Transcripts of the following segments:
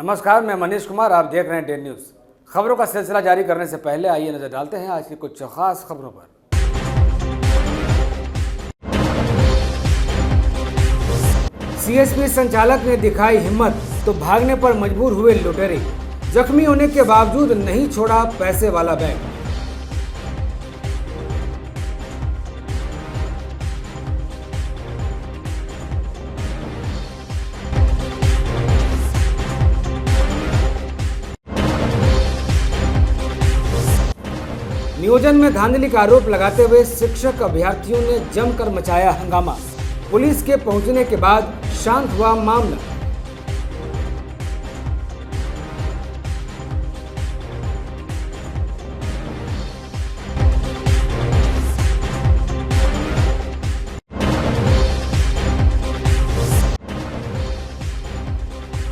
नमस्कार, मैं मनीष कुमार, आप देख रहे हैं डेन न्यूज़। खबरों का सिलसिला जारी करने से पहले आइए नजर डालते हैं आज की कुछ खास खबरों पर। सीएसपी संचालक ने दिखाई हिम्मत तो भागने पर मजबूर हुए लुटेरे। जख्मी होने के बावजूद नहीं छोड़ा पैसे वाला बैग। नियोजन में धांधली का आरोप लगाते हुए शिक्षक अभ्यर्थियों ने जमकर मचाया हंगामा। पुलिस के पहुंचने के बाद शांत हुआ मामला।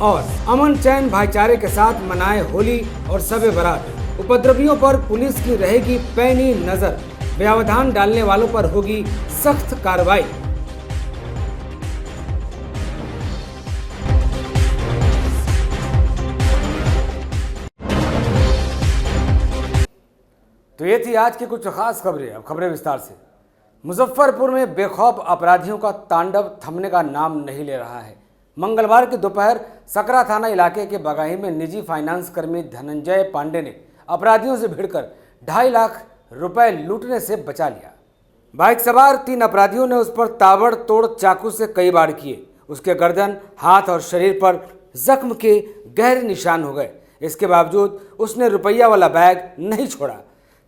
और अमन चैन भाईचारे के साथ मनाए होली और शब बारात। उपद्रवियों पर पुलिस की रहेगी पैनी नजर। व्यवधान डालने वालों पर होगी सख्त कार्रवाई। तो ये थी आज की कुछ खास खबरें। अब खबरें विस्तार से। मुजफ्फरपुर में बेखौफ अपराधियों का तांडव थमने का नाम नहीं ले रहा है। मंगलवार की दोपहर सकरा थाना इलाके के बगाही में निजी फाइनेंस कर्मी धनंजय पांडे ने अपराधियों से भिड़कर 2.5 लाख रुपए लूटने से बचा लिया। बाइक सवार 3 अपराधियों ने उस पर ताबड़तोड़ चाकू से कई वार किए। उसके गर्दन, हाथ और शरीर पर जख्म के गहरे निशान हो गए। इसके बावजूद उसने रुपया वाला बैग नहीं छोड़ा।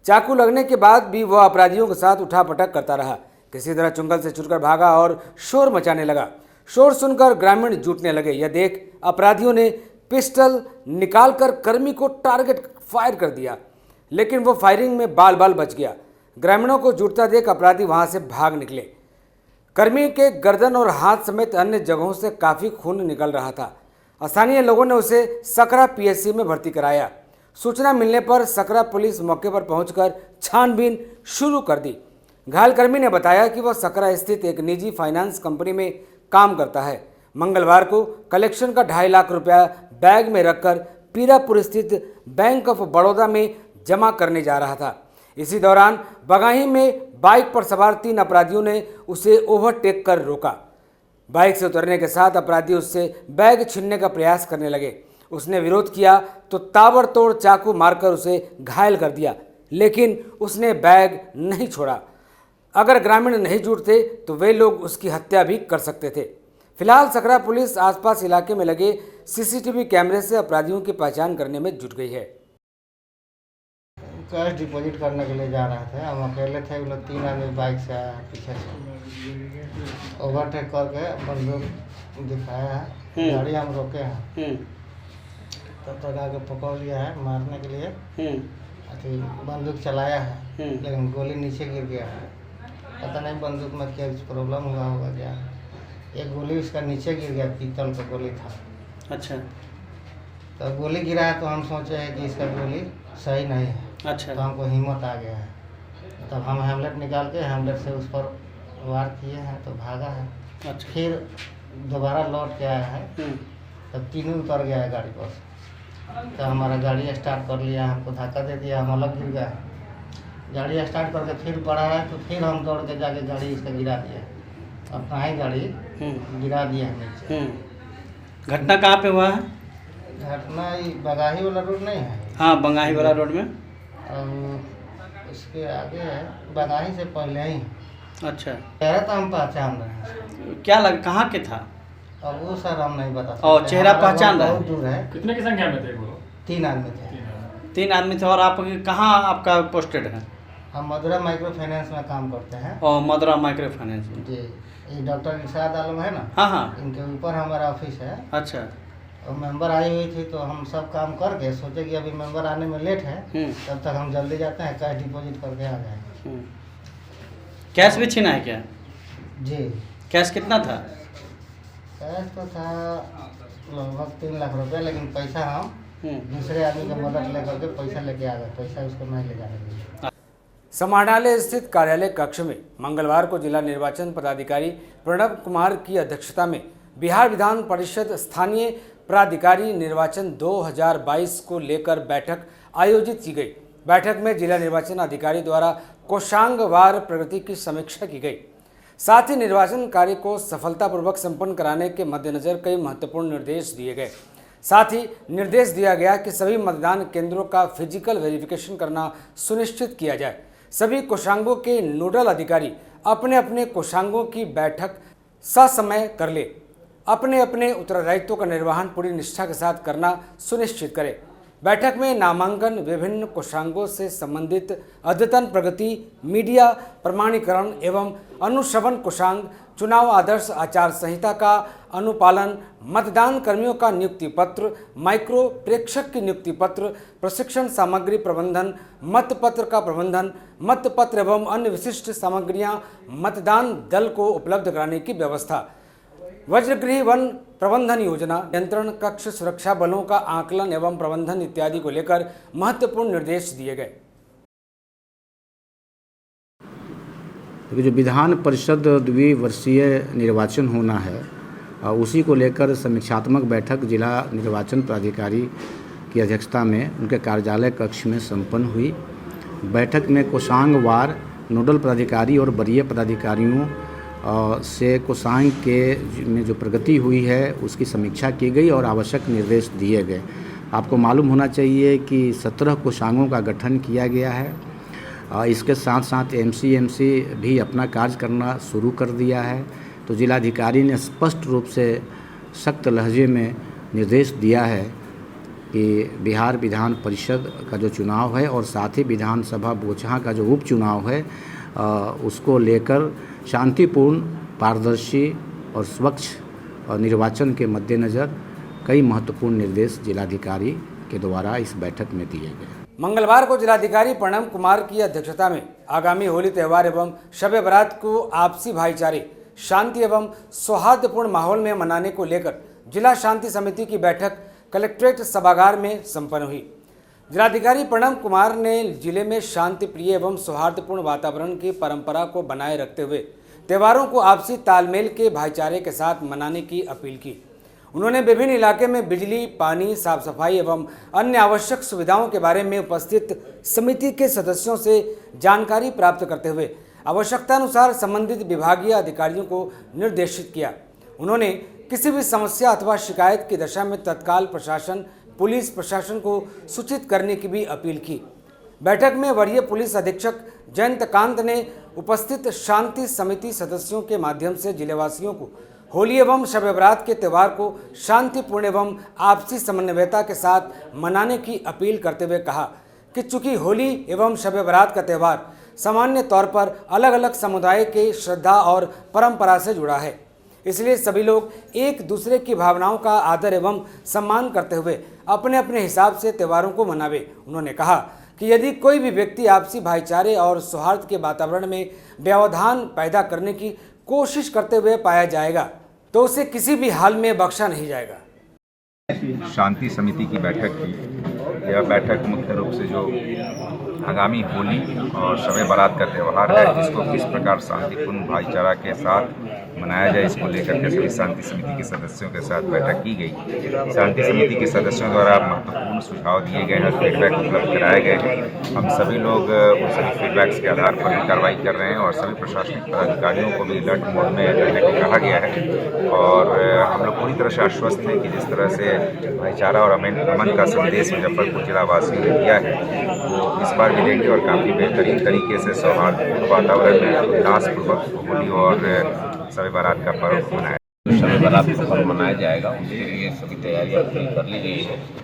चाकू लगने के बाद भी वह अपराधियों के साथ उठापटक करता रहा। किसी तरह चुंगल से छुटकर भागा और शोर मचाने लगा। शोर सुनकर ग्रामीण जुटने लगे। यह देख अपराधियों ने पिस्टल निकालकर कर्मी को टारगेट फायर कर दिया, लेकिन वो फायरिंग में बाल बाल बच गया। ग्रामीणों को जुटता देख अपराधी वहां से भाग निकले। कर्मी के गर्दन और हाथ समेत अन्य जगहों से काफ़ी खून निकल रहा था। स्थानीय लोगों ने उसे सकरा पीएचसी में भर्ती कराया। सूचना मिलने पर सकरा पुलिस मौके पर पहुंचकर छानबीन शुरू कर दी। घायल कर्मी ने बताया कि वह सकरा स्थित एक निजी फाइनेंस कंपनी में काम करता है। मंगलवार को कलेक्शन का 2.5 लाख रुपया बैग में रखकर पीरापुर स्थित बैंक ऑफ बड़ौदा में जमा करने जा रहा था। इसी दौरान बगाही में बाइक पर सवार 3 अपराधियों ने उसे ओवरटेक कर रोका। बाइक से उतरने के साथ अपराधी उससे बैग छीनने का प्रयास करने लगे। उसने विरोध किया तो ताबड़तोड़ चाकू मारकर उसे घायल कर दिया, लेकिन उसने बैग नहीं छोड़ा। अगर ग्रामीण नहीं जुटते तो वे लोग उसकी हत्या भी कर सकते थे। फिलहाल सकरा पुलिस आसपास इलाके में लगे सीसीटीवी कैमरे से अपराधियों की पहचान करने में जुट गई है। कैश डिपॉजिट करने के लिए जा रहे थे। हम अकेले थे। वो लोग 3 आदमी बाइक से आया पीछे से, ओवरटेक करके बंदूक दिखाया है। गाड़ी हम रोके हैं, तब तक आगे पकड़ लिया है मारने के लिए। बंदूक चलाया है, लेकिन गोली नीचे गिर गया है। पता नहीं बंदूक में क्या प्रॉब्लम हुआ होगा क्या। एक गोली उसका नीचे गिर गया, पीतल का गोली था। अच्छा, तो गोली गिरा है तो हम सोचे हैं कि इसका गोली सही नहीं है। अच्छा, तो हमको हिम्मत आ गया है, तब हम हेमलेट निकाल के हेमलेट से उस पर वार किए हैं तो भागा है। अच्छा, फिर दोबारा लौट के आया है, तब तीनों उतर गया है गाड़ी पर से। तो हमारा गाड़ी स्टार्ट कर लिया, हमको धक्का दे दिया, हम अलग गिर गए। गाड़ी स्टार्ट करके फिर बढ़ा है तो फिर हम दौड़ के जाके गाड़ी इसका गिरा दिया, अपना ही गाड़ी गिरा दिया है नीचे। घटना कहाँ पे हुआ है? घटना ये बगाही वाला रोड नहीं है? हाँ, बंगाही वाला रोड में। और उसके आगे है, बगाही से पहले ही। अच्छा, चेहरा तो हम पहचान रहे हैं। क्या लग कहाँ के था? अब वो सर हम नहीं बता सकते। और चेहरा पहचान रहे? बहुत दूर है। कितने की संख्या में थे वो? 3 आदमी थे। 3 आदमी थे। और आप कहाँ आपका पोस्टेड है? हम मधुरा माइक्रो फाइनेंस में काम करते हैं। और मधुरा माइक्रो फाइनेंस में? जी, ये डॉक्टर इरशाद आलम है ना? हाँ हाँ। इनके ऊपर हमारा ऑफिस है। अच्छा। और मेंबर आई हुई थी तो हम सब काम करके सोचे कि अभी मेंबर आने में लेट है, तब तक हम जल्दी जाते हैं, कैश डिपॉजिट करके आ जाएंगे। कैश भी छीना है क्या? जी। कैश कितना था? कैश तो था लगभग 3 लाख रुपया, लेकिन पैसा हम दूसरे आदमी की मदद लेकर के पैसा लेके आ गए। पैसा उसको नहीं ले जाने दिया। समाहरणालय स्थित कार्यालय कक्ष में मंगलवार को जिला निर्वाचन पदाधिकारी प्रणव कुमार की अध्यक्षता में बिहार विधान परिषद स्थानीय प्राधिकारी निर्वाचन 2022 को लेकर बैठक आयोजित की गई। बैठक में जिला निर्वाचन अधिकारी द्वारा कोषांगवार प्रगति की समीक्षा की गई। साथ ही निर्वाचन कार्य को सफलतापूर्वक संपन्न कराने के मद्देनजर कई महत्वपूर्ण निर्देश दिए गए। साथ ही निर्देश दिया गया कि सभी मतदान केंद्रों का फिजिकल वेरिफिकेशन करना सुनिश्चित किया जाए। सभी कोषांगों के नोडल अधिकारी अपने अपने कोषांगों की बैठक ससमय कर ले, अपने अपने उत्तरदायित्वों का निर्वहन पूरी निष्ठा के साथ करना सुनिश्चित करें। बैठक में नामांकन, विभिन्न कोषांगों से संबंधित अद्यतन प्रगति, मीडिया प्रमाणीकरण एवं अनुश्रवण कोषांग, चुनाव आदर्श आचार संहिता का अनुपालन, मतदान कर्मियों का नियुक्ति पत्र, माइक्रो प्रेक्षक की नियुक्ति पत्र, प्रशिक्षण सामग्री प्रबंधन, मतपत्र का प्रबंधन, मतपत्र एवं अन्य विशिष्ट सामग्रियां मतदान दल को उपलब्ध कराने की व्यवस्था, वज्रगृह वन प्रबंधन योजना, नियंत्रण कक्ष, सुरक्षा बलों का आकलन एवं प्रबंधन इत्यादि को लेकर महत्वपूर्ण निर्देश दिए गए। जो विधान परिषद द्विवर्षीय निर्वाचन होना है, उसी को लेकर समीक्षात्मक बैठक जिला निर्वाचन प्राधिकारी की अध्यक्षता में उनके कार्यालय कक्ष में संपन्न हुई। बैठक में कोषांगवार नोडल प्राधिकारी और वरीय पदाधिकारियों से कोषांग के में जो प्रगति हुई है उसकी समीक्षा की गई और आवश्यक निर्देश दिए गए। आपको मालूम होना चाहिए कि 17 कोषांगों का गठन किया गया है। इसके साथ साथ एमसीएमसी भी अपना कार्य करना शुरू कर दिया है। तो जिलाधिकारी ने स्पष्ट रूप से सख्त लहजे में निर्देश दिया है कि बिहार विधान परिषद का जो चुनाव है और साथ ही विधानसभा बोचहा का जो उपचुनाव है उसको लेकर शांतिपूर्ण, पारदर्शी और स्वच्छ निर्वाचन के मद्देनज़र कई महत्वपूर्ण निर्देश जिलाधिकारी के द्वारा इस बैठक में दिए गए। मंगलवार को जिलाधिकारी प्रणम कुमार की अध्यक्षता में आगामी होली त्यौहार एवं शब बारात को आपसी भाईचारे, शांति एवं सौहार्दपूर्ण माहौल में मनाने को लेकर जिला शांति समिति की बैठक कलेक्ट्रेट सभागार में संपन्न हुई। जिलाधिकारी प्रणम कुमार ने जिले में शांति प्रिय एवं सौहार्दपूर्ण वातावरण की परंपरा को बनाए रखते हुए त्योहारों को आपसी तालमेल के भाईचारे के साथ मनाने की अपील की। उन्होंने विभिन्न इलाके में बिजली, पानी, साफ सफाई एवं अन्य आवश्यक सुविधाओं के बारे में उपस्थित समिति के सदस्यों से जानकारी प्राप्त करते हुए आवश्यकतानुसार संबंधित विभागीय अधिकारियों को निर्देशित किया। उन्होंने किसी भी समस्या अथवा शिकायत की दशा में तत्काल प्रशासन, पुलिस प्रशासन को सूचित करने की भी अपील की। बैठक में वरीय पुलिस अधीक्षक जयंतकांत ने उपस्थित शांति समिति सदस्यों के माध्यम से जिलेवासियों को होली एवं शब बारात के त्यौहार को शांतिपूर्ण एवं आपसी समन्वयता के साथ मनाने की अपील करते हुए कहा कि चूंकि होली एवं शब बारात का त्यौहार सामान्य तौर पर अलग अलग समुदाय के श्रद्धा और परंपरा से जुड़ा है, इसलिए सभी लोग एक दूसरे की भावनाओं का आदर एवं सम्मान करते हुए अपने अपने हिसाब से त्योहारों को मनावे। उन्होंने कहा कि यदि कोई भी व्यक्ति आपसी भाईचारे और सौहार्द के वातावरण में व्यवधान पैदा करने की कोशिश करते हुए पाया जाएगा तो उसे किसी भी हाल में बख्शा नहीं जाएगा। शांति समिति की बैठक की। यह बैठक मुख्य रूप से जो आगामी होली और शब बारात का त्यौहार है, इसको किस प्रकार शांतिपूर्ण भाईचारा के साथ मनाया जाए, इसको लेकर के सभी शांति समिति के सदस्यों के साथ बैठक की गई। शांति समिति के सदस्यों द्वारा महत्वपूर्ण सुझाव दिए गए हैं, फीडबैक उपलब्ध कराए गए हैं। हम सभी लोग उन सभी फीडबैक्स के आधार पर ही कार्रवाई कर रहे हैं और सभी प्रशासनिक पदाधिकारियों को भी अलर्ट मोड में रहने को कहा गया है। और हम लोग पूरी तरह से आश्वस्त हैं कि जिस तरह से भाईचारा और अमन का संदेश मुजफ्फरपुर जिला वासियों ने दिया है वो इस बार भी देंगे और काफ़ी बेहतरीन तरीके से सौहार्दपूर्ण वातावरण में उल्लासपूर्वक होली और शब बारात का पर्व मनाया। शब बारात का पर्व मनाया जाएगा, उसके लिए सभी तैयारियां पूरी कर ली गई है।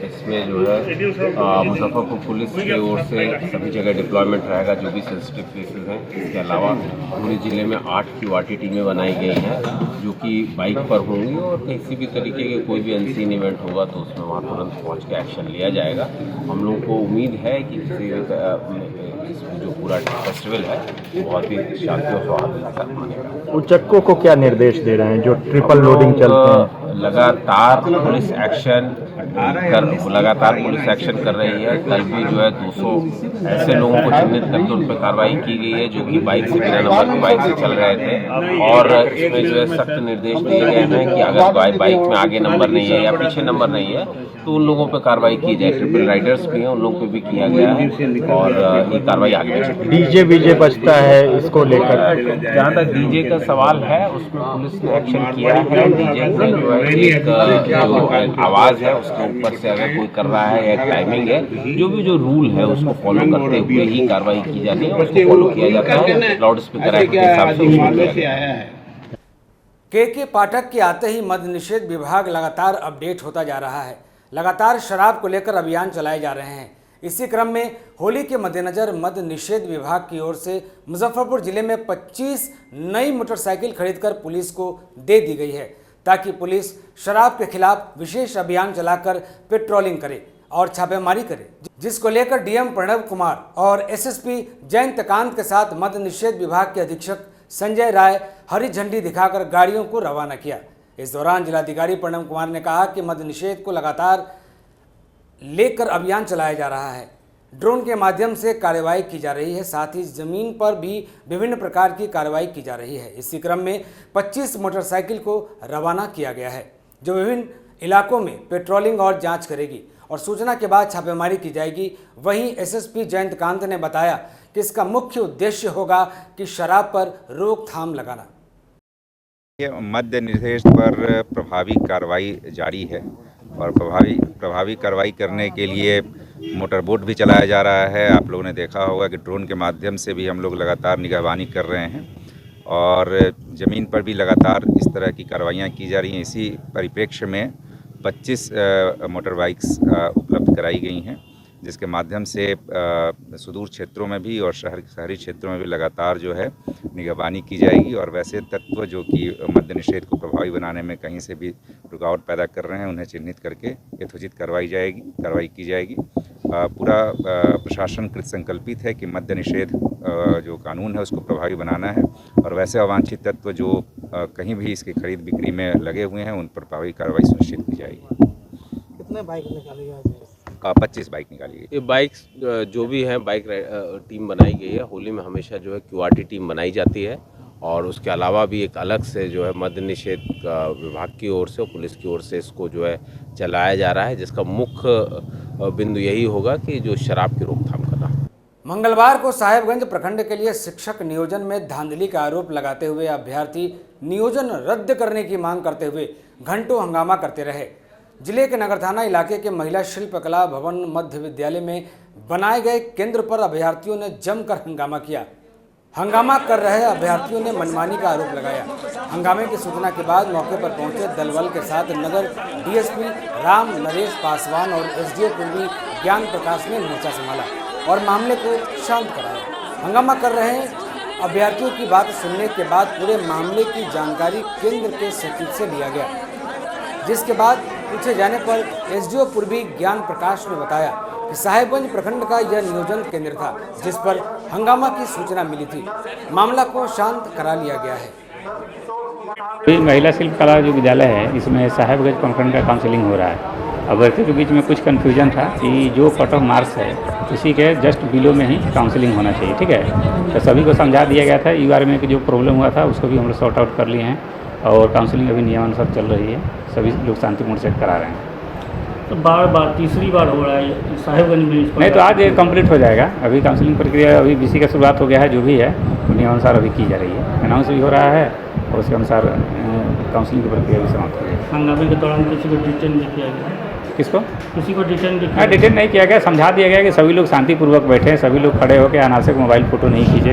इसमें जो है मुजफ्फरपुर पुलिस की ओर से सभी जगह डिप्लॉयमेंट रहेगा जो भी सेंसिटिव प्लेसेस हैं। इसके अलावा पूरे ज़िले में 8 क्यूआरटी टीमें बनाई गई हैं जो कि बाइक पर होंगी और किसी भी तरीके के कोई भी अनसीन इवेंट होगा तो उसमें वहाँ तुरंत पहुँच के एक्शन लिया जाएगा। हम लोगों को उम्मीद है कि जो पूरा फेस्टिवल है बहुत ही शांति और सौहार्द के साथ मनेगा। उचक्कों को क्या निर्देश दे रहे हैं जो ट्रिपल लोडिंग चलते हैं? लगातार पुलिस एक्शन कर रही है। कल भी जो है 200 ऐसे लोगों को चिन्हित करके उन पर कार्रवाई की गई है जो कि बाइक से बिना नंबर की बाइक से चल रहे थे, और इसमें जो है सख्त निर्देश दिए गए हैं कि अगर बाइक में आगे नंबर नहीं है या पीछे नंबर नहीं है तो उन लोगों पर कार्रवाई की जाए। ट्रिपल राइडर्स भी हैं, उन लोगों पे भी किया गया है और ये कार्रवाई आगे भी चलेगी। डीजे बजता है, इसको लेकर जहाँ तक डीजे का सवाल है उसमें पुलिस ने एक्शन किया है। डीजे में जो है एक जो आवाज़ है उसके ऊपर से अगर कोई कर रहा है या एक टाइमिंग है, जो रूल है उसको फॉलो करते हुए ही कार्रवाई की जाती है, उसको फॉलो किया जाता है। लाउड स्पीकर एक्ट के हिसाब से उसको किया गया है। के पाठक के आते ही मद्य निषेध विभाग लगातार अपडेट होता जा रहा है। लगातार शराब को लेकर अभियान चलाए जा रहे हैं। इसी क्रम में होली के मद्देनजर मद्य निषेध विभाग की ओर से मुजफ्फरपुर जिले में 25 नई मोटरसाइकिल खरीदकर पुलिस को दे दी गई है, ताकि पुलिस शराब के खिलाफ विशेष अभियान चलाकर पेट्रोलिंग करे और छापेमारी करे, जिसको लेकर डीएम प्रणव कुमार और एसएसपी जयंतकांत के साथ मद्य निषेध विभाग के अधीक्षक संजय राय हरी झंडी दिखाकर गाड़ियों को रवाना किया। इस दौरान जिलाधिकारी प्रणव कुमार ने कहा कि मद्य निषेध को लगातार लेकर अभियान चलाया जा रहा है। ड्रोन के माध्यम से कार्रवाई की जा रही है, साथ ही जमीन पर भी विभिन्न प्रकार की कार्रवाई की जा रही है। इसी क्रम में 25 मोटरसाइकिल को रवाना किया गया है, जो विभिन्न इलाकों में पेट्रोलिंग और जांच करेगी और सूचना के बाद छापेमारी की जाएगी। वहीं एसएसपी जयंतकांत ने बताया कि इसका मुख्य उद्देश्य होगा कि शराब पर रोकथाम लगाना। ये मद्य निषेध पर प्रभावी कार्रवाई जारी है और प्रभावी कार्रवाई करने के लिए मोटर बोट भी चलाया जा रहा है। आप लोगों ने देखा होगा कि ड्रोन के माध्यम से भी हम लोग लगातार निगरानी कर रहे हैं और ज़मीन पर भी लगातार इस तरह की कार्रवाइयाँ की जा रही हैं। इसी परिप्रेक्ष्य में 25 मोटर बाइक्स उपलब्ध कराई गई हैं, जिसके माध्यम से सुदूर क्षेत्रों में भी और शहरी क्षेत्रों में भी लगातार जो है निगरानी की जाएगी और वैसे तत्व जो कि मद्य निषेध को प्रभावी बनाने में कहीं से भी रुकावट पैदा कर रहे हैं उन्हें चिन्हित करके यथोचित कार्रवाई की जाएगी। पूरा प्रशासन कृत संकल्पित है कि मद्य निषेध जो कानून है उसको प्रभावी बनाना है और वैसे अवांछित तत्व जो कहीं भी इसकी खरीद बिक्री में लगे हुए हैं उन पर प्रभावी कार्रवाई सुनिश्चित की जाएगी। कितने बाइक निकाले गए? 25 बाइक निकाली गई। ये बाइक्स जो भी हैं बाइक टीम बनाई गई है। होली में हमेशा जो है क्यूआरटी टीम बनाई जाती है और उसके अलावा भी एक अलग से जो है मद्य निषेध विभाग की ओर से और पुलिस की ओर से इसको जो है चलाया जा रहा है, जिसका मुख्य बिंदु यही होगा कि जो शराब की रोकथाम करना। मंगलवार को साहेबगंज प्रखंड के लिए शिक्षक नियोजन में धांधली का आरोप लगाते हुए अभ्यर्थी नियोजन रद्द करने की मांग करते हुए घंटों हंगामा करते रहे। जिले के नगर थाना इलाके के महिला शिल्पकला भवन मध्य विद्यालय में बनाए गए केंद्र पर अभ्यर्थियों ने जमकर हंगामा किया। हंगामा कर रहे अभ्यर्थियों ने मनमानी का आरोप लगाया। हंगामे की सूचना के बाद मौके पर पहुंचे दलबल के साथ नगर डीएसपी राम नरेश पासवान और एसडीओ पूर्वी ज्ञान प्रकाश ने मोर्चा संभाला और मामले को शांत कराया। हंगामा कर रहे अभ्यर्थियों की बात सुनने के बाद पूरे मामले की जानकारी केंद्र के सचिव से लिया गया, जिसके बाद पूछे जाने पर एसडीओ पूर्वी ज्ञान प्रकाश ने बताया कि साहेबगंज प्रखंड का यह नियोजन केंद्र था जिस पर हंगामा की सूचना मिली थी। मामला को शांत करा लिया गया है। महिला शिल्पकला जो विद्यालय है इसमें साहेबगंज प्रखंड का काउंसलिंग हो रहा है। अभ्यर्थियों के बीच में कुछ कन्फ्यूजन था कि जो कट ऑफ मार्क्स है उसी के जस्ट बिलो में ही काउंसलिंग होना चाहिए, ठीक है। तो सभी को समझा दिया गया था। यूआर में जो प्रॉब्लम हुआ था उसको भी हम लोग सॉर्ट आउट कर लिए हैं और काउंसलिंग अभी नियमानुसार चल रही है। सभी लोग शांतिपूर्ण से करा रहे हैं। तो बार तीसरी बार हो रहा है साहेबगंज में? नहीं, तो आज ये कंप्लीट हो जाएगा। अभी काउंसलिंग प्रक्रिया अभी बीसी का शुरुआत हो गया है, जो भी है नियमानुसार अभी की जा रही है। अनाउंस भी हो रहा है और उसके अनुसार काउंसलिंग की प्रक्रिया भी समाप्त हो गई। हंगामे के दौरान किसी को डिटेन नहीं किया गया? किसको? किसी को डिटेन नहीं? हाँ, डिटेन नहीं किया गया। समझा दिया गया कि सभी लोग शांतिपूर्वक बैठे हैं, सभी लोग खड़े होकर अनावश्यक मोबाइल फोटो नहीं खींचे,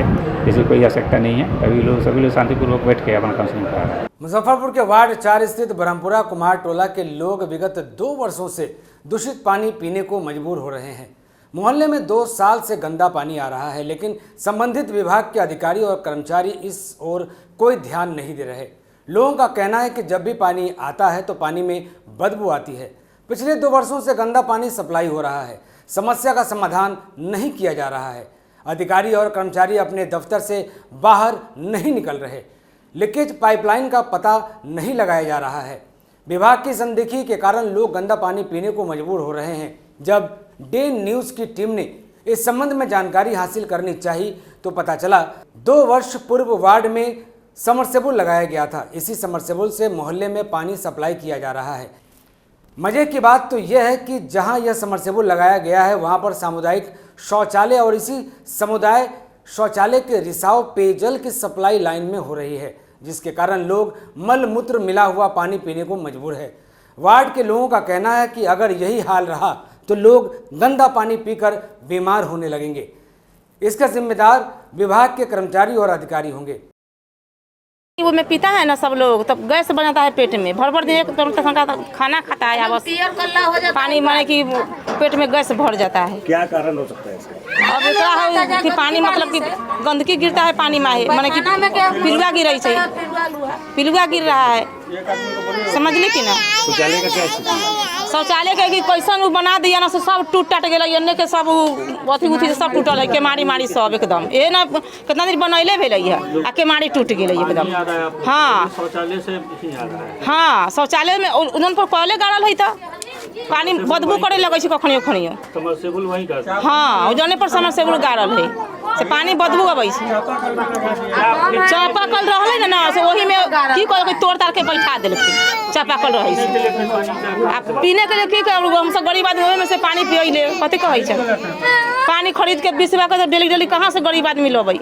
इसकी कोई आवश्यकता नहीं है। सभी लोग शांतिपूर्वक बैठ के अपना काउंसलिंग करा रहे हैं। मुजफ्फरपुर के वार्ड 4 स्थित ब्रह्मपुरा कुमार टोला के लोग विगत 2 वर्षों से दूषित पानी पीने को मजबूर हो रहे हैं। मोहल्ले में 2 साल से गंदा पानी आ रहा है, लेकिन संबंधित विभाग के अधिकारी और कर्मचारी इस ओर कोई ध्यान नहीं दे रहे। लोगों का कहना है कि जब भी पानी आता है तो पानी में बदबू आती है। पिछले 2 वर्षों से गंदा पानी सप्लाई हो रहा है। समस्या का समाधान नहीं किया जा रहा है। अधिकारी और कर्मचारी अपने दफ्तर से बाहर नहीं निकल रहे। लीकेज पाइपलाइन का पता नहीं लगाया जा रहा है। विभाग की अनदेखी के कारण लोग गंदा पानी पीने को मजबूर हो रहे हैं। जब डे न्यूज़ की टीम ने इस संबंध में जानकारी हासिल करनी चाहिए तो पता चला 2 वर्ष पूर्व वार्ड में समरसेबुल लगाया गया था। इसी समरसेबुल से मोहल्ले में पानी सप्लाई किया जा रहा है। मजे की बात तो यह है कि जहां यह समरसेबुल लगाया गया है वहां पर सामुदायिक शौचालय और इसी समुदाय शौचालय के रिसाव पेयजल की सप्लाई लाइन में हो रही है, जिसके कारण लोग मल मूत्र मिला हुआ पानी पीने को मजबूर है। वार्ड के लोगों का कहना है कि अगर यही हाल रहा तो लोग गंदा पानी पीकर बीमार होने लगेंगे। इसका जिम्मेदार विभाग के कर्मचारी और अधिकारी होंगे। वो में पीता है ना सब लोग, तब गैस बन जाता है पेट में। भर दिन एक खाना खाता है, बस पानी माने कि पेट में गैस भर जाता है। क्या कारण हो सकता है इसका? अब क्या है कि पानी मतलब कि गंदगी गिरता है पानी में, माने कि पिलुआ गिर रही है, पिलुआ गिर रहा है, समझ ली कि ना। शौचालय का क्या स्थिति है? शौचालय के कैसन बना दिया ना, सब टूट टाट गया, एने के सब अथी उथी सब टूटल है, केमारी मारी सब एकदम। ये ना कितना दिन बनैले भेल है आ केमारी टूट गई एकदम। हाँ शौचालय से ही आ रहा है। हाँ शौचालय में उन पर पहले गाड़ल है, तो पानी बदबू करे लगे कखनियो खनियो। समरसेबुल वही का। हाँ जने पर समरसेबुल गाड़ल है से पानी बदबू अबै छै। चापाकल रहले ना से वही में की कर के तोड़ तार के बैठा देलखिन, चापाकल रहे छै। आ पीने के लिए की करू, हम सब गरीब आदमी ओहि में से पानी पियले कथी कहै छै। पानी खरीद के 20 रुपया के डेली कहाँ से गरीब आदमी लबै।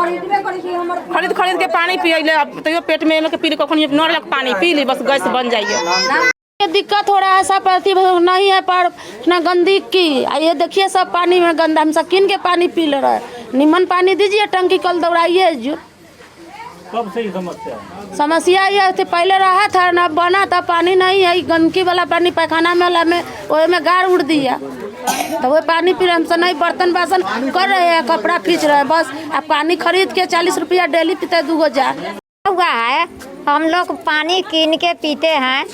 खरीद के पानी पियले, अब तैयो पेट में पी कखनी नॉर्मल पानी पी ली, बस गैस बन जाइए। दिक्कत हो रहा है, सब प्रति नहीं है पर ना गंदगी की। ये देखिए सब पानी में गंदा, हम सब किन के पानी पी ले रहे हैं। निमन पानी दीजिए, टंकी कल दौड़ाइए। जो कब से समस्या है? समस्या ये थी, पहले रहा था ना बना था, पानी नहीं है। गंदगी वाला पानी पैखाना में वो में गाड़ उड़ दिया, तो वो पानी पी रहे। हमसे नहीं बर्तन बासन कर रहे हैं, कपड़ा खींच रहे हैं बस। अब पानी खरीद के 40 रुपया डेली पीते 2 जार हुआ है। हम लोग पानी कीन के पीते हैं,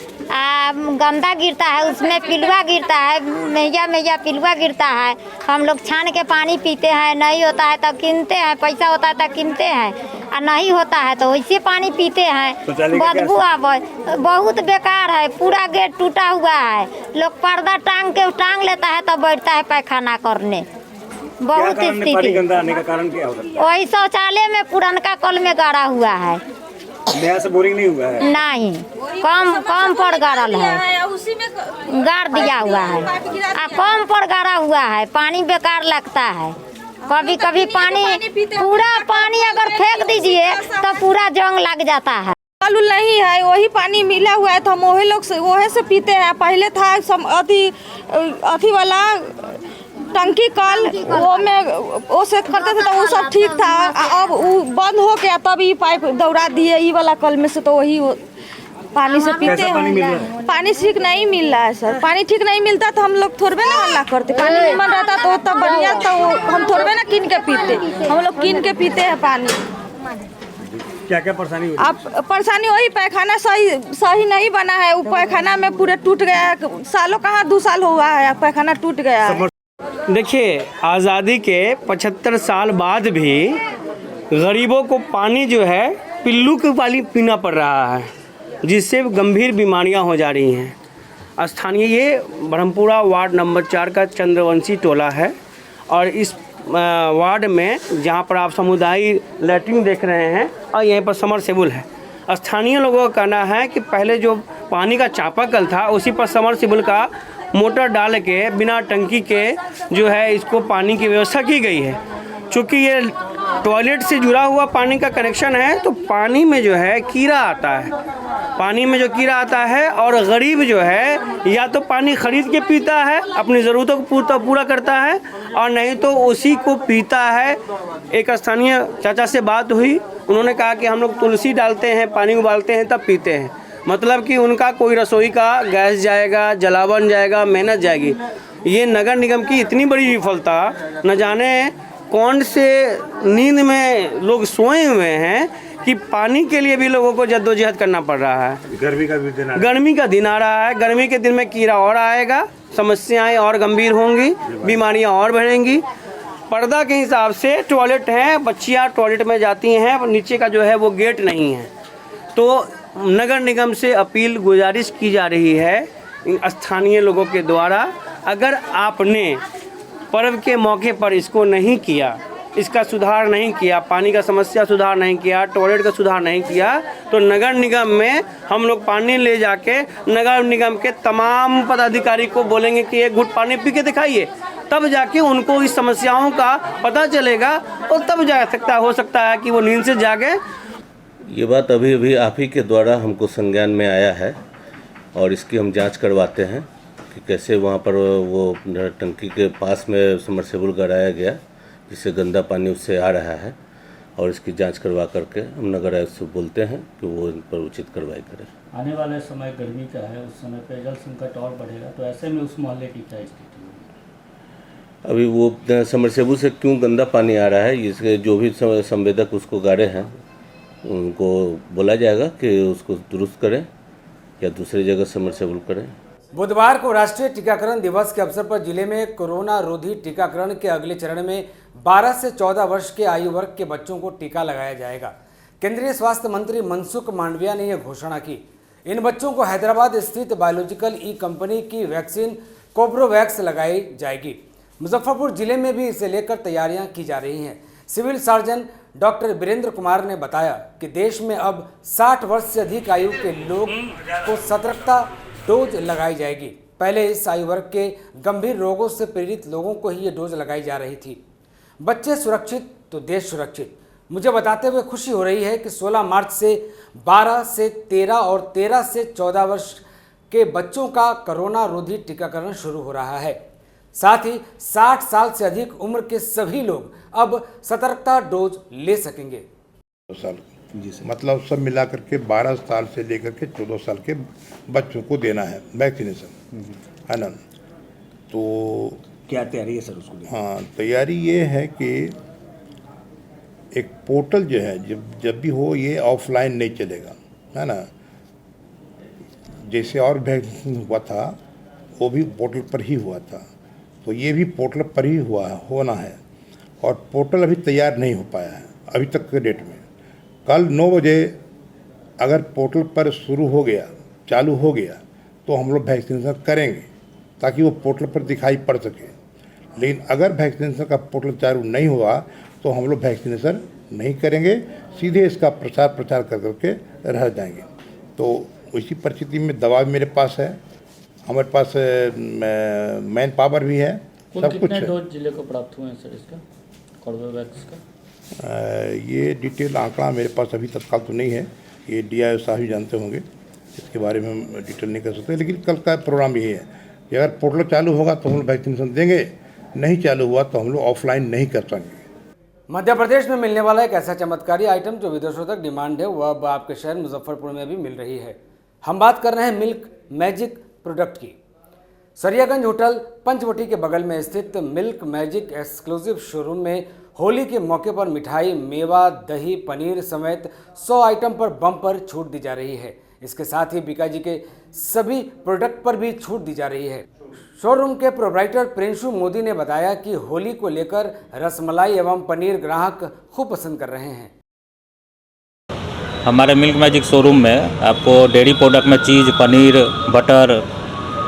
गंदा गिरता है, उसमें पिलुआ गिरता है, मैया पिलुआ गिरता है। हम लोग छान के पानी पीते हैं, नहीं होता है तो कीनते हैं, पैसा होता है तो कीनते हैं, और नहीं होता है तो वैसे पानी पीते हैं। बदबू आवे, बहुत बेकार है। पूरा गेट टूटा हुआ है, लोग पर्दा टांग लेता है तो बैठता है पैखाना करने। बहुत स्थिति गंदा आने का कारण क्या होगा? वही शौचालय में पुरनका कल में गाड़ा हुआ है, नया से बोरिंग नहीं हुआ है। नहीं कम पर गाड़ल है, गाड़ दिया हुआ है, कम पर गाड़ा हुआ है। पानी बेकार लगता है। कभी कभी पानी पूरा पानी अगर फेंक दीजिए तो पूरा जंग लग जाता है। नल नहीं है, वही पानी मिला हुआ है तो हम वही लोग से वही से पीते हैं। पहले था अथी वाला टंकी कल, वो में वो से करते थे तो वो सब ठीक था। अब वो बंद हो गया, तब ये पाइप दौड़ा दिए ई वाला कल में से, तो वही पानी से पीते हैं। पानी ठीक नहीं मिल रहा है सर, पानी ठीक नहीं मिलता तो हम लोग थोड़े ना हल्ला करते। पानी निमन रहता तो तब बढ़िया, तो हम थोड़े ना कीन के पीते, हम लोग कीन के पीते हैं पानी। क्या क्या परेशानी हुई? अब परेशानी वही पैखाना सही नहीं बना है। वो पैखाना में पूरे टूट गया, सालों कहाँ 2 साल हुआ है पैखाना टूट गया है। देखिए, आज़ादी के 75 साल बाद भी गरीबों को पानी जो है पिल्लू के पानी पीना पड़ रहा है, जिससे गंभीर बीमारियां हो जा रही हैं। स्थानीय ये ब्रह्मपुरा वार्ड नंबर 4 का चंद्रवंशी टोला है, और इस वार्ड में जहां पर आप समुदाय लैट्रिन देख रहे हैं और यहीं पर समरसेबुल है। स्थानीय लोगों का कहना है कि पहले जो पानी का चापाकल था उसी पर समरसेबुल का मोटर डाल के बिना टंकी के जो है इसको पानी की व्यवस्था की गई है। चूँकि ये टॉयलेट से जुड़ा हुआ पानी का कनेक्शन है तो पानी में जो है कीड़ा आता है, पानी में जो कीड़ा आता है, और गरीब जो है या तो पानी खरीद के पीता है, अपनी ज़रूरतों को पूरा करता है, और नहीं तो उसी को पीता है। एक स्थानीय चाचा से बात हुई, उन्होंने कहा कि हम लोग तुलसी डालते हैं, पानी उबालते हैं तब पीते हैं। मतलब कि उनका कोई रसोई का गैस जाएगा, जलावन जाएगा, मेहनत जाएगी। ये नगर निगम की इतनी बड़ी विफलता, न जाने कौन से नींद में लोग सोए हुए हैं कि पानी के लिए भी लोगों को जद्दोजहद करना पड़ रहा है। गर्मी का दिन आ रहा है। गर्मी के दिन में कीड़ा और आएगा, समस्याएं और गंभीर होंगी, बीमारियां और बढ़ेंगी। पर्दा के हिसाब से टॉयलेट हैं, बच्चियां टॉयलेट में जाती हैं, नीचे का जो है वो गेट नहीं है, तो नगर निगम से अपील गुजारिश की जा रही है इन स्थानीय लोगों के द्वारा, अगर आपने पर्व के मौके पर इसको नहीं किया, इसका सुधार नहीं किया, पानी का समस्या सुधार नहीं किया, टॉयलेट का सुधार नहीं किया, तो नगर निगम में हम लोग पानी ले जाके नगर निगम के तमाम पदाधिकारी को बोलेंगे कि एक घूंट पानी पी के दिखाइए, तब जाके उनको इस समस्याओं का पता चलेगा और तब हो सकता है कि वो नींद से जागे। ये बात अभी अभी आप ही के द्वारा हमको संज्ञान में आया है और इसकी हम जांच करवाते हैं कि कैसे वहाँ पर वो टंकी के पास में सबमर्सिबल गड़ाया गया जिससे गंदा पानी उससे आ रहा है, और इसकी जांच करवा करके हम नगर आयुक्त से बोलते हैं कि वो इन पर उचित कार्रवाई करें। आने वाले समय गर्मी का है, उस समय पे जल संकट और बढ़ेगा, तो ऐसे में उस मोहल्ले की क्या स्थिति होगी? अभी वो सबमर्सिबल से क्यों गंदा पानी आ रहा है, इसके जो भी संवेदक उसको गाड़े हैं उनको बोला जाएगा कि उसको दुरुस्त करें या दूसरी जगह सबमर्सिबल करें। बुधवार को राष्ट्रीय टीकाकरण दिवस के अवसर पर जिले में कोरोना रोधी टीकाकरण के अगले चरण में 12 से 14 वर्ष के आयु वर्ग के बच्चों को टीका लगाया जाएगा। केंद्रीय स्वास्थ्य मंत्री मनसुख मांडविया ने यह घोषणा की। इन बच्चों को हैदराबाद स्थित बायोलॉजिकल ई कंपनी की वैक्सीन कोब्रोवैक्स लगाई जाएगी। मुजफ्फरपुर जिले में भी इसे लेकर तैयारियां की जा रही हैं। Civil surgeon doctor Virendra Kumar ने बताया कि देश में अब 60 वर्ष से अधिक आयु के लोग को सतर्कता डोज लगाई जाएगी। पहले इस आयु वर्ग के गंभीर रोगों से पीड़ित लोगों को ही ये डोज लगाई जा रही थी। बच्चे सुरक्षित तो देश सुरक्षित। मुझे बताते हुए खुशी हो रही है कि 16 मार्च से 12 से 13 और 13 से 14 वर्ष के बच्चों का कोरोना रोधी टीकाकरण शुरू हो रहा है। साथ ही 60 साल से अधिक उम्र के सभी लोग अब सतर्कता डोज ले सकेंगे। मतलब सब मिलाकर के 12 साल से लेकर के 14 साल के बच्चों को देना है वैक्सीनेशन, है ना। तो क्या तैयारी है सर उसको? हाँ, तैयारी ये है कि एक पोर्टल जो है जब भी हो ये ऑफलाइन नहीं चलेगा, है ना। जैसे और वैक्सीन हुआ था वो भी पोर्टल पर ही हुआ था, तो ये भी पोर्टल पर ही होना है। और पोर्टल अभी तैयार नहीं हो पाया है अभी तक के डेट में। कल 9 बजे अगर पोर्टल पर शुरू हो गया, चालू हो गया, तो हम लोग वैक्सीनेशन करेंगे ताकि वो पोर्टल पर दिखाई पड़ सके। लेकिन अगर वैक्सीनेशन का पोर्टल चालू नहीं हुआ तो हम लोग वैक्सीनेशन नहीं करेंगे, सीधे इसका प्रचार कर करके रह जाएंगे। तो इसी परिस्थिति में दवा भी मेरे पास है, हमारे पास मैन पावर भी है, सब कुछ है। डोज जिले को प्राप्त हुए हैं सर इसका कोर्बेवैक्स का? ये डिटेल आंकड़ा मेरे पास अभी तत्काल तो नहीं है, ये DIO साहब ही जानते होंगे, इसके बारे में हम डिटेल नहीं कर सकते। लेकिन कल का प्रोग्राम यही है कि अगर पोर्टल चालू होगा तो हम लोग वैक्सीनेशन देंगे, नहीं चालू हुआ तो हम लोग ऑफलाइन नहीं कर पाएंगे। मध्य प्रदेश में मिलने वाला एक ऐसा चमत्कारी आइटम जो विदेशों तक डिमांड है, वह अब आपके शहर मुजफ्फरपुर में भी मिल रही है। हम बात कर रहे हैं मिल्क मैजिक प्रोडक्ट की। सरियागंज होटल पंचवटी के बगल में स्थित मिल्क मैजिक एक्सक्लूसिव शोरूम में होली के मौके पर मिठाई, मेवा, दही, पनीर समेत 100 आइटम पर बम्पर छूट दी जा रही है। इसके साथ ही बीकाजी के सभी प्रोडक्ट पर भी छूट दी जा रही है। शोरूम के प्रोप्राइटर प्रिंशु मोदी ने बताया कि होली को लेकर रसमलाई एवं पनीर ग्राहक खूब पसंद कर रहे हैं। हमारे मिल्क मैजिक शोरूम में आपको डेयरी प्रोडक्ट में चीज़, पनीर, बटर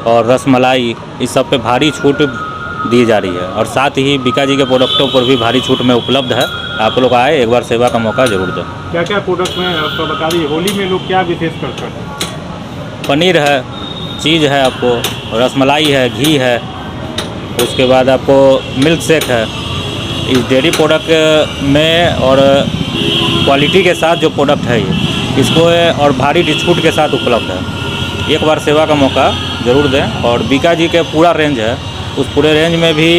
और रसमलाई इस सब पे भारी छूट दी जा रही है, और साथ ही बीकाजी के प्रोडक्टों पर भी भारी छूट में उपलब्ध है। आप लोग आए, एक बार सेवा का मौका जरूर दें। क्या क्या प्रोडक्ट में आपको बता दीजिए, होली में लोग क्या विशेष करते हैं? पनीर है, चीज़ है, आपको रसमलाई है, घी है, उसके बाद आपको मिल्क शेक है। इस डेयरी प्रोडक्ट में और क्वालिटी के साथ जो प्रोडक्ट है ये इसको और भारी छूट के साथ उपलब्ध है। एक बार सेवा का मौका ज़रूर दें। और बीकाजी के पूरा रेंज है, उस पूरे रेंज में भी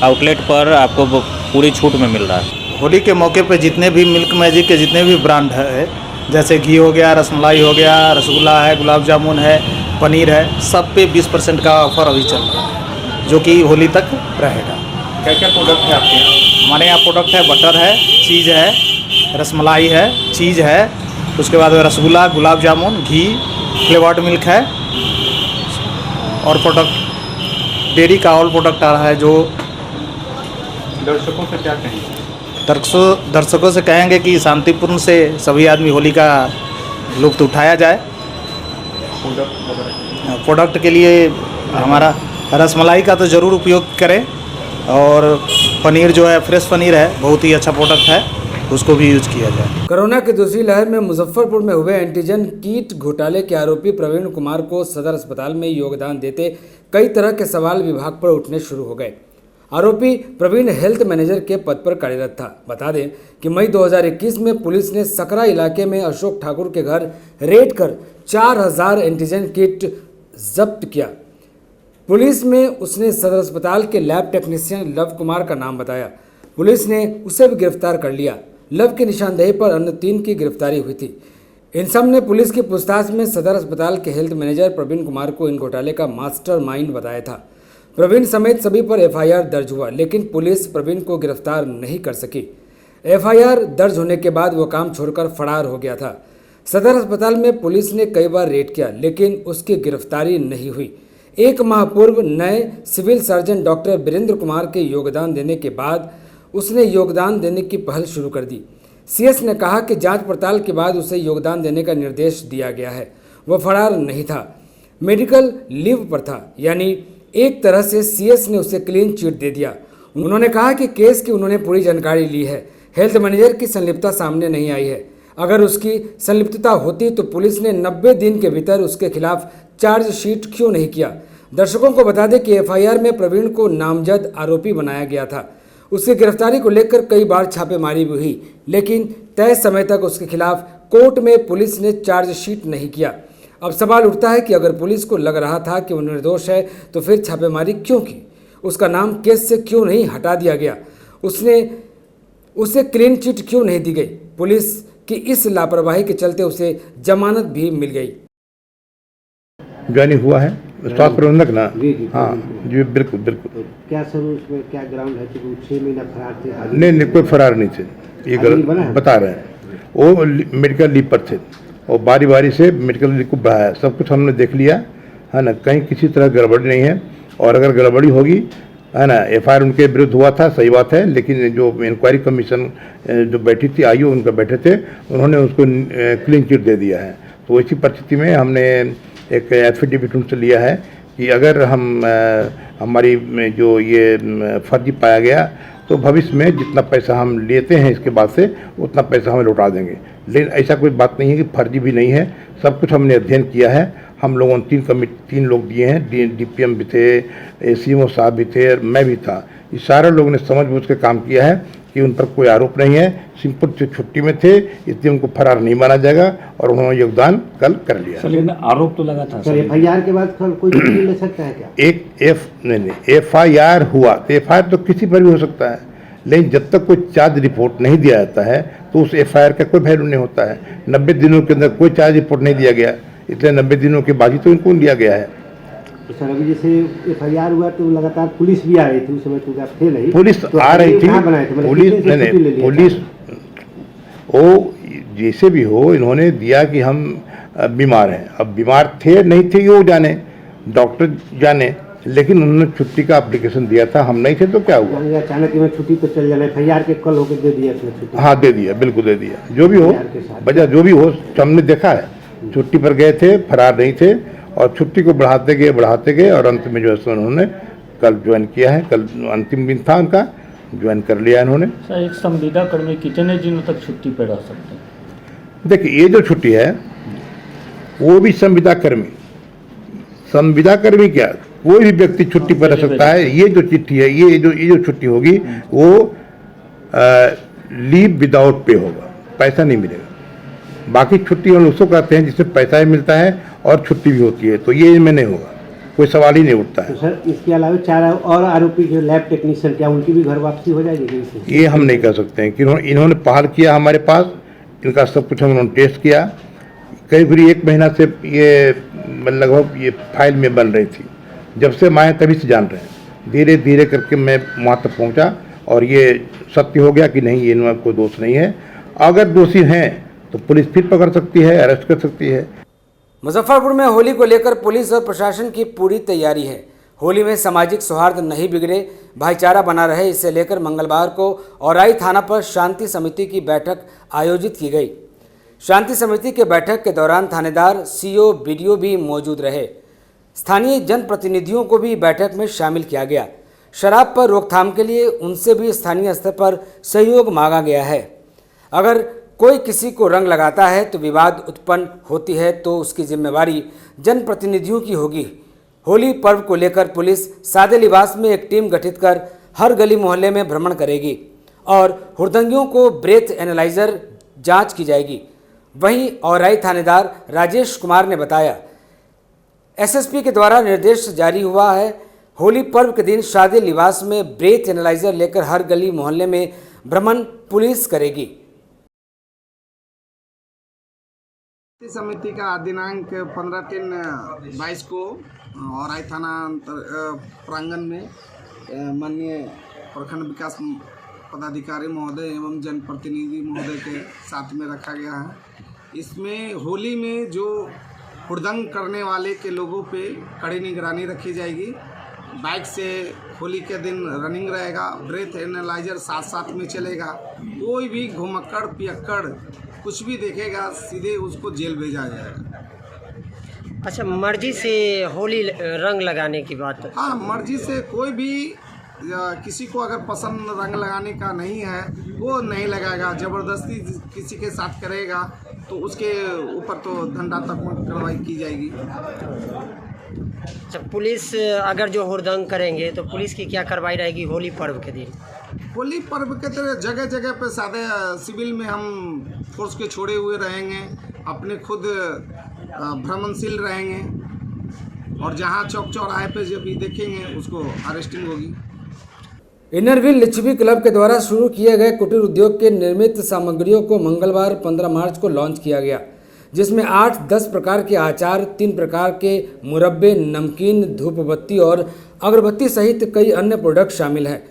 आउटलेट पर आपको पूरी छूट में मिल रहा है। होली के मौके पे जितने भी मिल्क मैजिक के जितने भी ब्रांड है, जैसे घी हो गया, रसमलाई हो गया, रसगुल्ला है, गुलाब जामुन है, पनीर है, सब पे 20% का ऑफर अभी चल रहा है, जो कि होली तक रहेगा। क्या क्या प्रोडक्ट है आपके यहाँ? हमारे यहाँ प्रोडक्ट है, बटर है, चीज़ है, रसमलाई है, चीज़ है, उसके बाद रसगुल्ला, गुलाब जामुन, घी, फ्लेवर्ड मिल्क है, और प्रोडक्ट डेयरी का ऑल प्रोडक्ट आ रहा है। जो दर्शकों से क्या कहेंगे? दर्शकों से कहेंगे कि शांतिपूर्ण से सभी आदमी होली का लुत्फ़ उठाया जाए। प्रोडक्ट के लिए हमारा रसमलाई का तो ज़रूर उपयोग करें, और पनीर जो है फ्रेश पनीर है, बहुत ही अच्छा प्रोडक्ट है, उसको भी यूज किया जाए। कोरोना की दूसरी लहर में मुजफ्फरपुर में हुए एंटीजन किट घोटाले के आरोपी प्रवीण कुमार को सदर अस्पताल में योगदान देते कई तरह के सवाल विभाग पर उठने शुरू हो गए। आरोपी प्रवीण हेल्थ मैनेजर के पद पर कार्यरत था। बता दें कि मई 2021 में पुलिस ने सकरा इलाके में अशोक ठाकुर के घर रेड कर 4000 एंटीजन किट जब्त किया। पुलिस में उसने सदर अस्पताल के लैब टेक्नीशियन लव कुमार का नाम बताया। पुलिस ने उसे भी गिरफ्तार कर लिया। लव की निशानदेही पर अन्य 3 की गिरफ्तारी हुई थी। इन सब ने पुलिस की पूछताछ में सदर अस्पताल के हेल्थ मैनेजर प्रवीण कुमार को इन घोटाले का मास्टरमाइंड बताया था। प्रवीण समेत सभी पर एफआईआर दर्ज हुआ, लेकिन पुलिस प्रवीण को गिरफ्तार नहीं कर सकी। एफआईआर दर्ज होने के बाद वो काम छोड़कर फरार हो गया था। सदर अस्पताल में पुलिस ने कई बार रेड किया, लेकिन उसकी गिरफ्तारी नहीं हुई। 1 माह पूर्व नए civil surgeon doctor Virendra Kumar के योगदान देने के बाद उसने योगदान देने की पहल शुरू कर दी। सीएस ने कहा कि जांच पड़ताल के बाद उसे योगदान देने का निर्देश दिया गया है। वह फरार नहीं था, मेडिकल लीव पर था, यानी एक तरह से सीएस ने उसे क्लीन चिट दे दिया। उन्होंने कहा कि केस की उन्होंने पूरी जानकारी ली है। हेल्थ मैनेजर की संलिप्तता सामने नहीं आई है। अगर उसकी संलिप्तता होती तो पुलिस ने 90 दिन के भीतर उसके खिलाफ चार्जशीट क्यों नहीं किया। दर्शकों को बता दें कि एफआईआर में प्रवीण को नामजद आरोपी बनाया गया था। उसकी गिरफ्तारी को लेकर कई बार छापेमारी भी हुई, लेकिन तय समय तक उसके खिलाफ कोर्ट में पुलिस ने चार्जशीट नहीं किया। अब सवाल उठता है कि अगर पुलिस को लग रहा था कि वो निर्दोष है तो फिर छापेमारी क्यों की? उसका नाम केस से क्यों नहीं हटा दिया गया? उसे क्लीन चिट क्यों नहीं दी गई? पुलिस की इस लापरवाही के चलते उसे जमानत भी मिल गई। ज्वाइनिंग हुआ है स्वास्थ्य प्रबंधक ना? हाँ जी, बिल्कुल बिल्कुल। क्या सर उसमें क्या ग्राउंड है कि वो 6 महीना फरार थे? नहीं, कोई फरार नहीं थे, ये गलत बता रहे हैं। वो मेडिकल लीव पर थे और बारी बारी से मेडिकल लीव को बढ़ाया। सब कुछ हमने देख लिया है ना, कहीं किसी तरह गड़बड़ी नहीं है। और अगर गड़बड़ी होगी है ना, एफआईआर उनके विरुद्ध हुआ था, सही बात है, लेकिन जो इंक्वायरी कमीशन जो बैठी थी, आईओ उनका बैठे थे, उन्होंने उसको क्लीन चिट दे दिया है। तो इसी परिस्थिति में हमने एक एफिडेविट उनसे लिया है कि अगर हमारी जो ये फर्जी पाया गया तो भविष्य में जितना पैसा हम लेते हैं इसके बाद से उतना पैसा हमें लौटा देंगे। लेकिन ऐसा कोई बात नहीं है कि फर्जी भी नहीं है, सब कुछ हमने अध्ययन किया है। हम लोगों ने 3 लोग दिए हैं, डीपीएम भी थे, सीएमओ साहब भी थे, मैं भी था। ये सारे लोगों ने समझ बूझ के काम किया है कि उन पर कोई आरोप नहीं है, सिंपल से छुट्टी में थे, इसलिए उनको फरार नहीं माना जाएगा और उन्होंने योगदान कल कर लिया। सर लेकिन आरोप तो लगा था सर, एफआईआर के बाद कल कोई छुट्टी ले सकता है क्या? एफआईआर हुआ तो एफआईआर तो किसी पर भी हो सकता है, लेकिन जब तक कोई चार्ज रिपोर्ट नहीं दिया जाता है तो उस एफआईआर का कोई वैल्यू नहीं होता है। 90 दिनों के अंदर कोई चार्ज रिपोर्ट नहीं दिया गया, इसलिए 90 दिनों के बाद ही तो इनको लिया गया है। तो सर अभी जैसे एफआईआर हुआ तो लगातार पुलिस भी आ रही थी, उस समय तो आप थे नहीं? पुलिस तो आ रही थी, पुलिस वो जैसे भी हो, इन्होंने दिया कि हम बीमार हैं। अब बीमार थे नहीं थे वो जाने, डॉक्टर जाने, लेकिन उन्होंने छुट्टी का एप्लीकेशन दिया था, हम नहीं थे तो क्या हुआ? अचानक में छुट्टी तो चल जाना, एफआईआर के कल होकर दे दिया छुट्टी? हाँ दे दिया, बिल्कुल दे दिया। जो भी हो वजह जो भी हो, हमने देखा है, छुट्टी पर गए थे, फरार नहीं थे और छुट्टी को बढ़ाते गए और अंत में जो है उन्होंने कल ज्वाइन किया है। कल अंतिम दिन था उनका, ज्वाइन कर लिया इन्होंने। सर एक संविदा कर्मी कितने दिनों तक छुट्टी पर रह सकते हैं? देखिए ये जो छुट्टी है वो भी संविदा कर्मी क्या, कोई भी व्यक्ति छुट्टी पर रह सकता है। ये जो चिट्ठी है, ये जो छुट्टी होगी वो लीव विदाउट पे होगा, पैसा नहीं मिलेगा। बाकी छुट्टी हम उसको कहते हैं जिसमें पैसा भी मिलता है और छुट्टी भी होती है, तो ये इनमें नहीं होगा, कोई सवाल ही नहीं उठता है। तो सर इसके अलावा 4 और आरोपी जो लैब टेक्नीशियन, क्या उनकी भी घर वापसी हो जाएगी? ये हम नहीं कह सकते हैं कि इन्होंने पहल किया हमारे पास, इनका सब कुछ उन्होंने टेस्ट किया। करीब 1 महीना से ये लगभग ये फाइल में बन रही थी, जब से मैं तभी से जान रहे हैं। धीरे धीरे करके मैं वहाँ तक पहुँचा और ये सत्य हो गया कि नहीं, ये इनमें कोई दोष नहीं है। अगर दोषी हैं तो पुलिस फिर पकड़ सकती है, अरेस्ट कर सकती है। मुजफ्फरपुर में होली को लेकर पुलिस और प्रशासन की पूरी तैयारी है। होली में सामाजिक सौहार्द नहीं बिगड़े, भाईचारा बना रहे, इसे लेकर मंगलवार को औराई थाना पर शांति समिति की बैठक आयोजित की गई। शांति समिति के बैठक के दौरान थानेदार, सीओ, बीडीओ भी मौजूद रहे। स्थानीय जनप्रतिनिधियों को भी बैठक में शामिल किया गया। शराब पर रोकथाम के लिए उनसे भी स्थानीय स्तर पर सहयोग मांगा गया है। अगर कोई किसी को रंग लगाता है तो विवाद उत्पन्न होती है तो उसकी जिम्मेवारी जनप्रतिनिधियों की होगी। होली पर्व को लेकर पुलिस सादे लिबास में एक टीम गठित कर हर गली मोहल्ले में भ्रमण करेगी और हुड़दंगियों को ब्रेथ एनालाइजर जांच की जाएगी। वहीं औराई थानेदार राजेश कुमार ने बताया, एसएसपी के द्वारा निर्देश जारी हुआ है, होली पर्व के दिन सादे लिबास में ब्रेथ एनालाइजर लेकर हर गली मोहल्ले में भ्रमण पुलिस करेगी। समिति का दिनांक 15/3/22 को औराई थाना प्रांगण में माननीय प्रखंड विकास पदाधिकारी महोदय एवं जनप्रतिनिधि महोदय के साथ में रखा गया है। इसमें होली में जो हुड़दंग करने वाले के लोगों पे कड़ी निगरानी रखी जाएगी। बाइक से होली के दिन रनिंग रहेगा, ब्रेथ एनालाइजर साथ साथ में चलेगा। कोई भी घुमक्कड़ पियक्कड़ कुछ भी देखेगा सीधे उसको जेल भेजा जाएगा। अच्छा, मर्जी से होली रंग लगाने की बात? हाँ, मर्जी से कोई भी किसी को अगर पसंद रंग लगाने का नहीं है वो नहीं लगाएगा। ज़बरदस्ती किसी के साथ करेगा तो उसके ऊपर तो दंडात्मक कार्रवाई की जाएगी। अच्छा, पुलिस अगर जो हुड़दंग करेंगे तो पुलिस की क्या कार्रवाई रहेगी होली पर्व के दिन? होली पर्व के तरह जगह जगह पे सादे सिविल में हम फोर्स के छोड़े हुए रहेंगे, अपने खुद भ्रमणशील रहेंगे और जहाँ चौक चौराहे पे जब भी देखेंगे उसको अरेस्टिंग होगी। इनरव्हील लिच्छवी क्लब के द्वारा शुरू किए गए कुटीर उद्योग के निर्मित सामग्रियों को मंगलवार 15 मार्च को लॉन्च किया गया, जिसमें 8-10 प्रकार के अचार, 3 प्रकार के मुरब्बे, नमकीन, धूपबत्ती और अगरबत्ती सहित कई अन्य प्रोडक्ट शामिल हैं।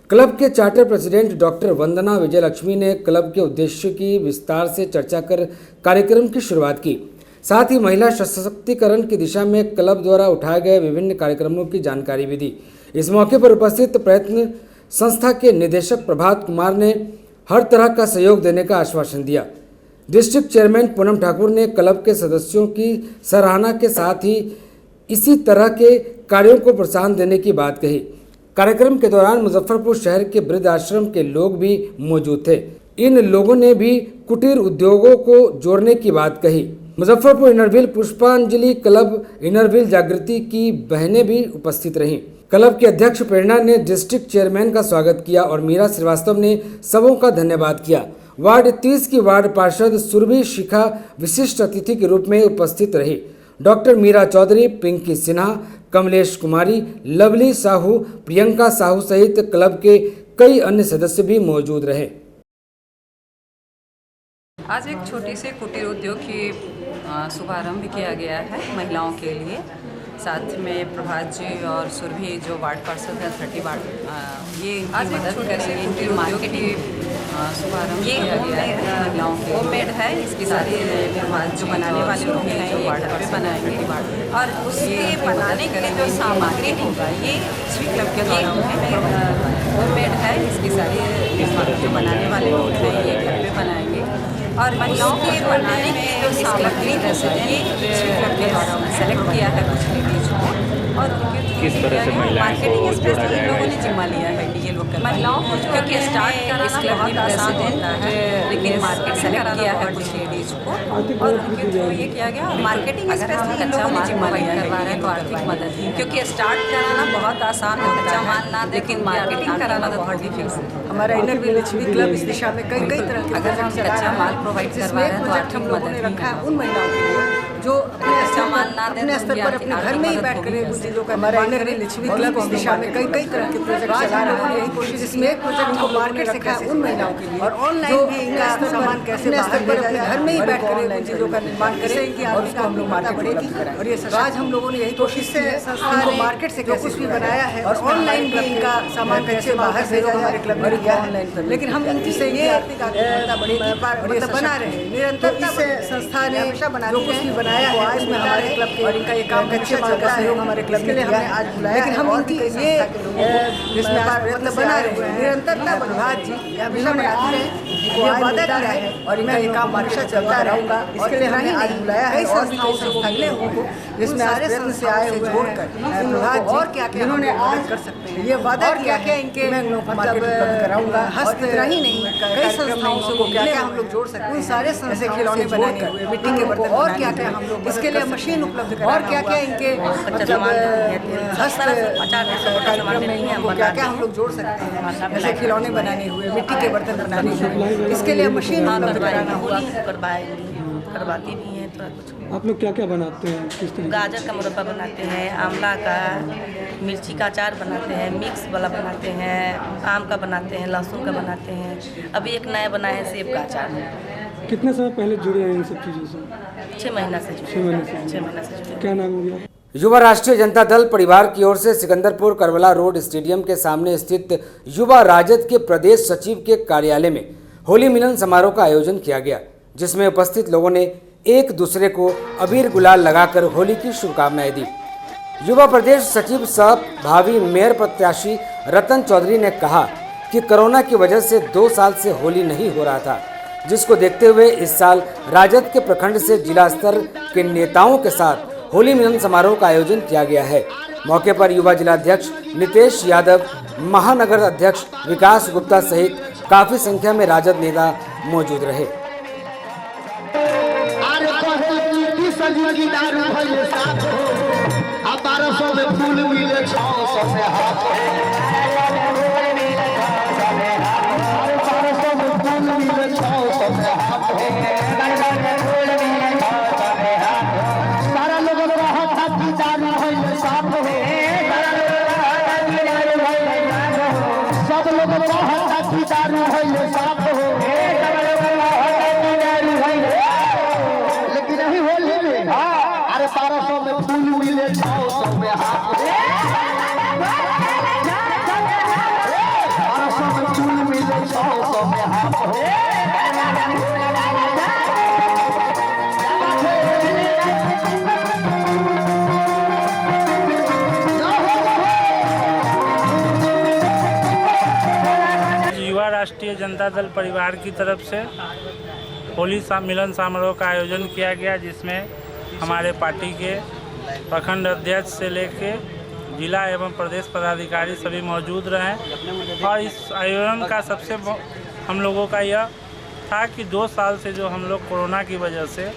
क्लब के चार्टर प्रेसिडेंट डॉक्टर वंदना विजयलक्ष्मी ने क्लब के उद्देश्य की विस्तार से चर्चा कर कार्यक्रम की शुरुआत की। साथ ही महिला सशक्तिकरण की दिशा में क्लब द्वारा उठाए गए विभिन्न कार्यक्रमों की जानकारी भी दी। इस मौके पर उपस्थित प्रयत्न संस्था के निदेशक प्रभात कुमार ने हर तरह का सहयोग देने का आश्वासन दिया। डिस्ट्रिक्ट चेयरमैन पूनम ठाकुर ने क्लब के सदस्यों की सराहना के साथ ही इसी तरह के कार्यों को प्रोत्साहन देने की बात कही। कार्यक्रम के दौरान मुजफ्फरपुर शहर के वृद्ध आश्रम के लोग भी मौजूद थे। इन लोगों ने भी कुटीर उद्योगों को जोड़ने की बात कही। मुजफ्फरपुर इनरव्हील पुष्पांजलि क्लब इनरव्हील जागृति की बहनें भी उपस्थित रहीं। क्लब के अध्यक्ष प्रेरणा ने डिस्ट्रिक्ट चेयरमैन का स्वागत किया और मीरा श्रीवास्तव ने सबों का धन्यवाद किया। वार्ड 30 की वार्ड पार्षद सुरभि शिखा विशिष्ट अतिथि के रूप में उपस्थित रही। डॉक्टर मीरा चौधरी, पिंकी सिन्हा, कमलेश कुमारी, लवली साहू, प्रियंका साहू सहित क्लब के कई अन्य सदस्य भी मौजूद रहे। आज एक छोटी सी कुटीर उद्योग की शुभारंभ किया गया है महिलाओं के लिए। साथ में प्रभात जी और सुरभि जो वार्ड पार्षद हैं 30 वार्ड, ये आज एक छोटे से कुटीर मार्केटिंग शुभारंभ किया गया है महिलाओं के। होममेड है, इसकी सारी प्रभात जो बनाने वाले लोग हैं जो वार्ड पे बनाएंगे और उसके बनाने के लिए जो सामग्री होगा ये श्री क्लब के द्वारा होममेड है, इसकी सारी जो बनाने वाले लोग हैं ये घर पे बनाएंगे और महिलाओं के बनाने की जो सामग्री जैसे ये श्री क्लब के द्वारा सेलेक्ट किया है कुछ लेडीज को और किस तरह से मार्केटिंग स्पेस इन लोगों ने जिम्मा लिया है कि ये लोग महिलाओं को क्योंकि स्टार्ट कराना बहुत आसान होता है, लेकिन मार्केट सेलेक्ट किया है कुछ लेडीज को और उनके थ्रू ये किया गया मार्केटिंग स्पेस इन लोगों ने जिम्मा लिया है तो आर्थिक मदद क्योंकि स्टार्ट कराना बहुत आसान होता है लेकिन मार्केटिंग कराना तो बहुत डिफिकल्ट है। हमारा इनरव्हील लिच्छवी क्लब इस दिशा में कई तरह के अगर हम कच्चा माल प्रोवाइड करवा रहे हैं तो आर्थिक मदद रखा है उन महिलाओं के लिए जो अपने स्तर पर अपने घर में ही बैठ कर चीज़ों का हमारा इनरव्हील लिच्छवी क्लब इस दिशा में कई तरह के प्रोजेक्ट चला रहा है। यही कोशिश इसमें एक प्रोजेक्ट को मार्केट से कैसे उन महिलाओं के लिए और ऑनलाइन भी इनका सामान कैसे बाहर पर अपने घर में ही बैठ कर उन चीज़ों का निर्माण करें और उसको हम लोग मार्केट बढ़ेगी। और ये आज हम लोगों ने यही कोशिश से संस्था को मार्केट से कैसे कुछ भी बनाया है और ऑनलाइन भी इनका सामान कैसे बाहर से हमारे क्लब में किया है। लेकिन हम इनकी से ये मतलब बना रहे हैं निरंतरता से संस्था ने जो कुछ भी बनाया है उसमें हमारे क्लब के और इनका ये काम कच्चे माल का सहयोग हमारे क्लब के लिए हमने आज बुलाया। लेकिन हम इनकी ये इसमें प्रयत्न बना रहे हैं निरंतरता। प्रभात जी हमेशा बनाती रहे ये वादा किया है और इनका ये काम हमेशा चलता रहूँगा। इसके लिए हमने आज बुलाया है और भी कई संस्थाएं को जिसमें सारे प्रयत्न से आए हुए जोड़कर प्रभात और क्या क्या इन्होंने आज कर सकते हैं ये वादा किया है इनके मतलब कराऊंगा। हस्त ही नहीं कई संस्थाओं से को क्या क्या हम लोग जोड़ सकते हैं सारे जैसे खिलौने बनाने हुए मिट्टी के बर्तन और क्या क्या हम लोग इसके लिए मशीन उपलब्ध करा और क्या क्या इनके हस्त कार्यक्रम में क्या क्या हम लोग जोड़ सकते हैं जैसे खिलौने बनाने हुए मिट्टी के बर्तन बनाने हुए इसके लिए मशीन उपलब्ध कराना होगा। करवाती भी हैं थोड़ा कुछ। आप लोग क्या क्या बनाते हैं किस तरह? गाजर का मुरब्बा बनाते हैं, आंवला का, मिर्ची का अचार बनाते हैं, मिक्स वाला बनाते हैं, आम का बनाते हैं, लहसुन का बनाते हैं। अभी एक नया बना है सेब का अचार। कितने समय पहले जुड़े हैं इन सब चीज़ों से? 6 महीना से जुड़े। 6 महीने से। क्या नाम हो गया? युवा राष्ट्रीय जनता दल परिवार की ओर से सिकंदरपुर करबला रोड स्टेडियम के सामने स्थित युवा राजद के प्रदेश सचिव के कार्यालय में होली मिलन समारोह का आयोजन किया गया, जिसमें उपस्थित लोगों ने एक दूसरे को अबीर गुलाल लगाकर होली की शुभकामनाएं दी। युवा प्रदेश सचिव सह भावी मेयर प्रत्याशी रतन चौधरी ने कहा कि कोरोना की वजह से 2 साल से होली नहीं हो रहा था, जिसको देखते हुए इस साल राजद के प्रखंड से जिला स्तर के नेताओं के साथ होली मिलन समारोह का आयोजन किया गया है। मौके पर युवा जिलाध्यक्ष नितेश यादव, महानगर अध्यक्ष विकास गुप्ता सहित काफी संख्या में राजद नेता मौजूद रहे। युवा राष्ट्रीय जनता दल परिवार की तरफ से होली मिलन समारोह का आयोजन किया गया, जिसमें हमारे पार्टी के प्रखंड अध्यक्ष से लेके जिला एवं प्रदेश पदाधिकारी सभी मौजूद रहे। और इस आयोजन का सबसे हम लोगों का यह था कि 2 साल से जो हम लोग कोरोना की वजह से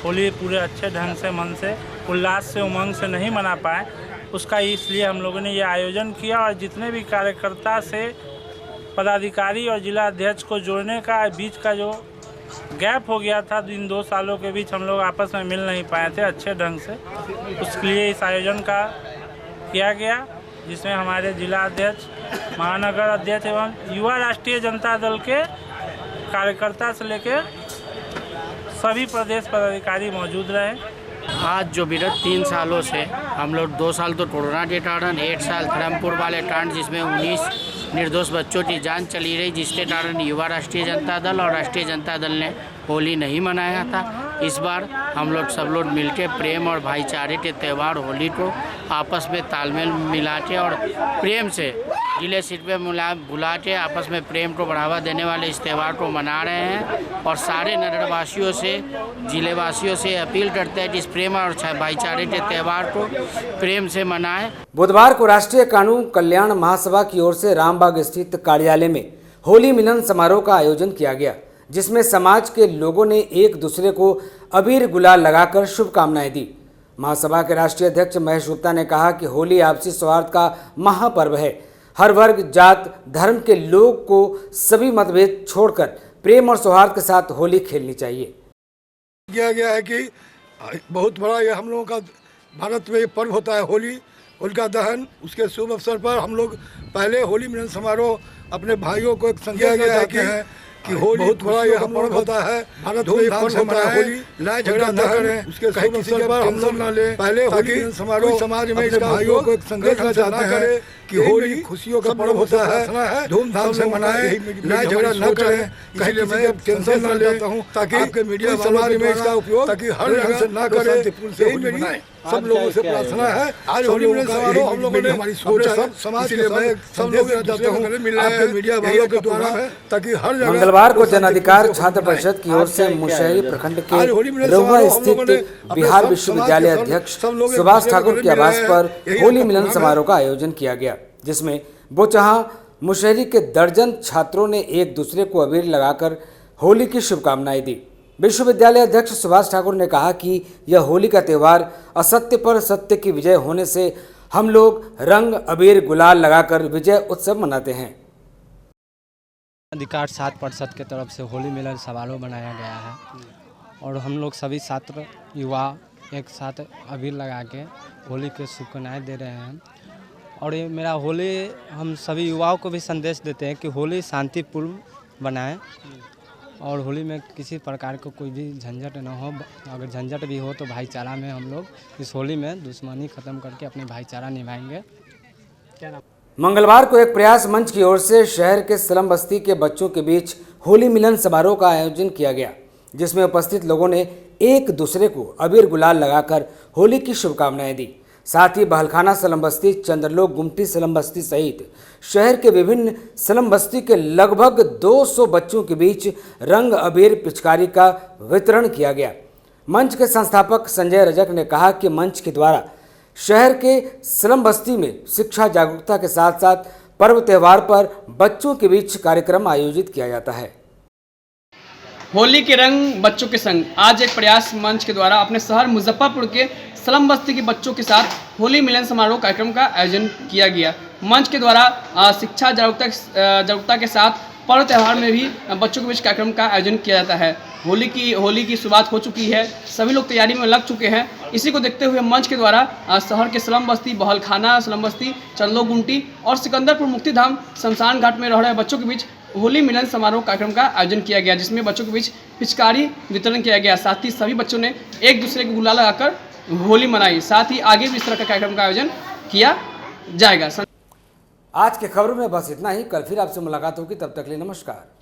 होली पूरे अच्छे ढंग से मन से उल्लास से उमंग से नहीं मना पाए, उसका इसलिए हम लोगों ने ये आयोजन किया। और जितने भी कार्यकर्ता से पदाधिकारी और जिला अध्यक्ष को जोड़ने का बीच का जो गैप हो गया था, इन 2 सालों के बीच हम लोग आपस में मिल नहीं पाए थे अच्छे ढंग से, उसके लिए इस आयोजन का किया गया, जिसमें हमारे जिला अध्यक्ष, महानगर अध्यक्ष एवं युवा राष्ट्रीय जनता दल के कार्यकर्ता से लेकर सभी प्रदेश पदाधिकारी मौजूद रहे। आज जो विगत 3 सालों से हम लोग 2 साल तो कोरोना के कारण, 1 साल धर्मपुर वाले कांड जिसमें 19 निर्दोष बच्चों की जान चली रही, जिसके कारण युवा राष्ट्रीय जनता दल और राष्ट्रीय जनता दल ने होली नहीं मनाया था। इस बार हम लोग सब लोग मिलकर प्रेम और भाईचारे के त्यौहार होली को आपस में तालमेल मिला के और प्रेम से जिले सीट पे बुला के आपस में प्रेम को बढ़ावा देने वाले इस त्यौहार को मना रहे हैं। और सारे नगरवासियों से, जिलेवासियों से अपील करते हैं कि इस प्रेम और भाईचारे के त्यौहार को प्रेम से मनाएं। बुधवार को राष्ट्रीय कानून कल्याण महासभा की ओर से रामबाग स्थित कार्यालय में होली मिलन समारोह का आयोजन किया गया, जिसमें समाज के लोगों ने एक दूसरे को अबीर गुलाल लगाकर शुभकामनाएं दी। महासभा के राष्ट्रीय अध्यक्ष महेश गुप्ता ने कहा कि होली आपसी सौहार्द का महापर्व है। हर वर्ग, जात, धर्म के लोग को सभी मतभेद छोड़कर प्रेम और सौहार्द के साथ होली खेलनी चाहिए। किया गया है कि बहुत बड़ा ये हम लोगों का भारत में ये पर्व होता है होली, होलिका दहन। उसके शुभ अवसर पर हम लोग पहले होली मिलन समारोह अपने भाइयों को एक संदेश गया है कि होली बहुत बड़ा ये पर्व होता है, भारत में पर्व होता है होली, लड़ाई झगड़ा न करें, उसके शुभ अवसर पर हम लोग ना ले पहले होली मिलन समारोह समाज में इसका भाइयों को एक संदेश चाहते हैं कि होली खुशियों का पर्व होता है, धूमधाम से मनाएं, लड़ाई झगड़ा न करें, इसलिए मैं टेंशन न लेता हूँ ताकि आपके मीडिया समाज में इसका उपयोग ताकि हर ढंग से न करें, यही मेरी सब लोगों से प्रार्थना है। आज होली मिलन समारोह हम लोगों ने हमारी सोच है, समाज के सब लोग चाहता हूँ आपके मीडिया वालों के द्वारा ताकि हर जगह। मंगलवार को जन अधिकार छात्र परिषद की ओर से मुशहरी प्रखंड के रहुआ स्थित बिहार विश्वविद्यालय अध्यक्ष सुभाष ठाकुर के आवास पर होली मिलन समारोह का आयोजन किया गया, जिसमें बोचहां मुशहरी के दर्जन छात्रों ने एक दूसरे को अबीर लगाकर होली की शुभकामनाएं दी। विश्वविद्यालय अध्यक्ष सुभाष ठाकुर ने कहा कि यह होली का त्यौहार असत्य पर सत्य की विजय होने से हम लोग रंग अबीर गुलाल लगाकर विजय उत्सव मनाते हैं। अधिकार छात्र परिषद की तरफ से होली मिलन समारोह बनाया गया है और हम लोग सभी छात्र युवा एक साथ अबीर लगा के होली के शुभकामनाएं दे रहे हैं। और ये मेरा होली हम सभी युवाओं को भी संदेश देते हैं कि होली शांतिपूर्ण बनाएं और होली में किसी प्रकार को कोई भी झंझट न हो। अगर झंझट भी हो तो भाईचारा में हम लोग इस होली में दुश्मनी खत्म करके अपने भाईचारा निभाएंगे। मंगलवार को एक प्रयास मंच की ओर से शहर के स्लम बस्ती के बच्चों के बीच होली मिलन समारोह का आयोजन किया गया, जिसमें उपस्थित लोगों ने एक दूसरे को अबीर गुलाल लगाकर होली की शुभकामनाएं दी। साथ ही बहलखाना स्लम बस्ती, चंद्रलोक गुमटी स्लम बस्ती सहित शहर के विभिन्न स्लम बस्ती के लगभग 200 बच्चों के बीच रंग अबीर पिचकारी का वितरण किया गया। मंच के संस्थापक संजय रजक ने कहा कि मंच के द्वारा शहर के स्लम बस्ती में शिक्षा जागरूकता के साथ साथ पर्व त्यौहार पर बच्चों के बीच कार्यक्रम आयोजित किया जाता है। होली के रंग बच्चों के संग आज एक प्रयास मंच के द्वारा अपने शहर मुजफ्फरपुर के स्लम बस्ती के बच्चों के साथ होली मिलन समारोह कार्यक्रम का आयोजन किया गया। मंच के द्वारा शिक्षा जागरूकता के साथ पर्व त्यौहार में भी बच्चों के बीच कार्यक्रम का आयोजन किया जाता है। होली की शुरुआत हो चुकी है, सभी लोग तैयारी में लग चुके हैं। इसी को देखते हुए मंच के द्वारा शहर के स्लम बस्ती, बहलखाना स्लम बस्ती, चंदलोक गुमटी और सिकंदरपुर मुक्तिधाम शमशान घाट में रह रहे बच्चों के बीच होली मिलन समारोह कार्यक्रम का आयोजन किया गया, जिसमें बच्चों के बीच पिचकारी वितरण किया गया। साथ ही सभी बच्चों ने एक दूसरे को गुलाल लगाकर होली मनाई। साथ ही आगे भी इस तरह का कार्यक्रम का आयोजन किया जाएगा। आज के खबरों में बस इतना ही। कल फिर आपसे मुलाकात होगी, तब तक के लिए नमस्कार।